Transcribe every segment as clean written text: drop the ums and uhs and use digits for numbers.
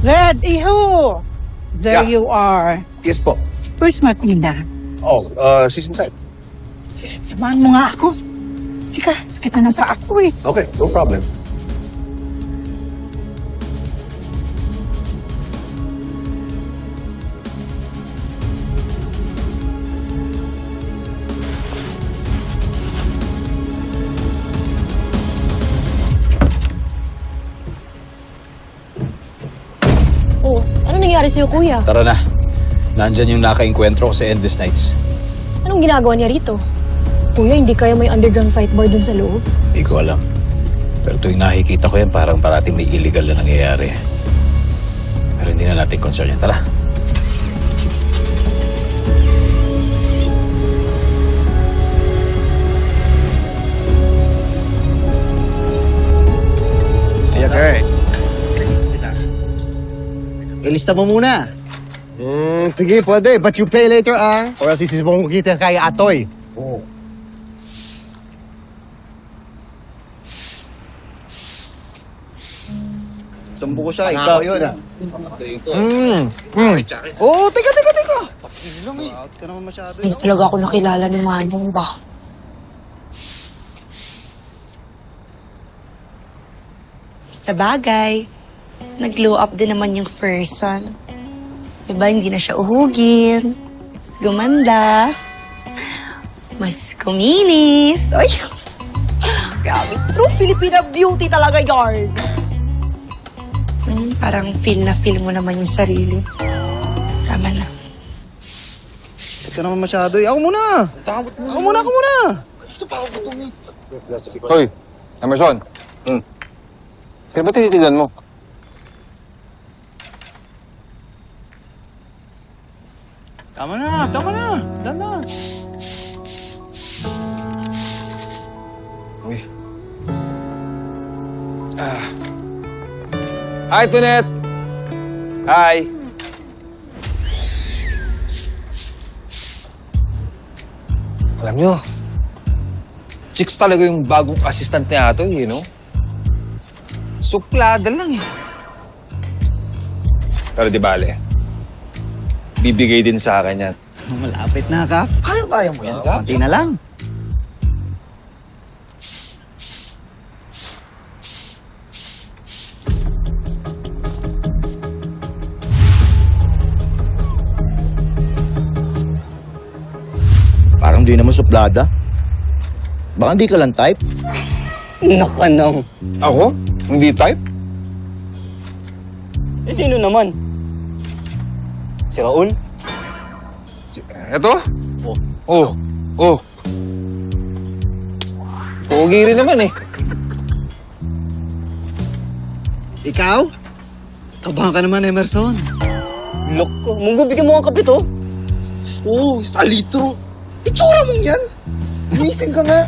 Red, iho! There Yeah. you are. Yes po. Where's Martina? Oh, she's inside. Samahan mo nga ako. Sika, sakit na sa ako eh. Okay, no problem. Oh, ano nangyari sa'yo, kuya? Tara na. Nandyan yung naka-enkwentro ko sa Endless Nights. Anong ginagawa niya rito? Kuya, hindi kaya may underground fight bar dun sa loob? Hindi ko alam. Pero tuwing nakikita ko yan, parang parating may illegal na nangyayari. Pero hindi na natin concern yan. Tara. Kaya Kurt. Ilista mo muna. Sige, pwede. But you pay later, ah. Or else isis mo kita kay Atoy. Sambo ko siya, Ikaw ikaw. yun, ah. Oo, teka. Lang eh. Out ka naman masyado. Hindi talaga ako nakilala ni Manong ba? Sa bagay, nag-glow up din naman yung person. Diba, hindi na siya uhugin. Mas gumanda. Mas kuminis. Ay! Grabe, true Filipina beauty talaga yarn. Parang feel na feel mo naman yung sarili. Tama na. Out ka naman masyado eh. Ako muna. Ako muna. Hoy, Emerson. Kaya ba tinitigan mo? Tama na. Dandan. Uy. Hi, Tunet! Hi! Alam nyo, chicks talaga yung bagong assistant ni Atoy, you know? Suplada lang eh. Pero di bale, bibigay din sa akin yan. Malapit na, Kap. Kaya mo yan, Kap. Konti na lang. Parang di naman suplada. Baka hindi ka lang type. Nakanang. Ako? Hindi type? Eh, sino naman? Si Raul? Eto? Oh. Pogi rin naman eh. Ikaw? Kabahan ka naman, Emerson. Lok ko. Munggo, bigyan mo ang kape to. Oo, sa litro. Itsura mo yan. Gising ka nga.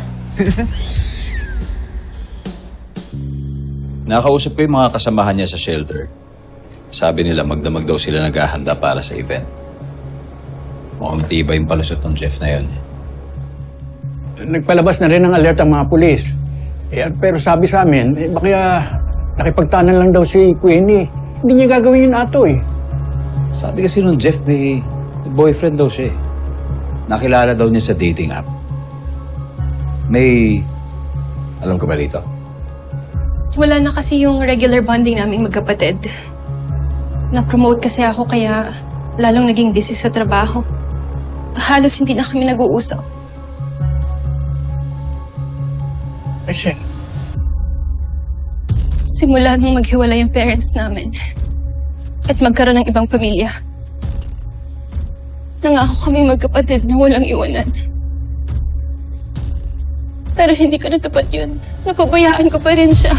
Nakausap ko yung mga kasamahan niya sa shelter. Sabi nila magdamag daw sila naghahanda para sa event. Mukhang matibay yung palusot ng Jeff na yun. Nagpalabas na rin ng alert ang mga pulis. Pero sabi sa amin, baka nakipagtanan lang daw si Queenie. Hindi niya gagawin yun ato eh. Sabi kasi nung Jeff may boyfriend daw siya eh. Nakilala daw niya sa dating app. May... Alam ka ba dito? Wala na kasi yung regular bonding naming magkapatid. Na-promote kasi ako kaya lalong naging busy sa trabaho. Halos hindi na kami nag-uusap. Kasi, Simula nung maghiwalay yung parents namin at magkaroon ng ibang pamilya. Nangako kami magkapatid na walang iwanan. Pero hindi ko natupad yun. Napabayaan ko pa rin siya.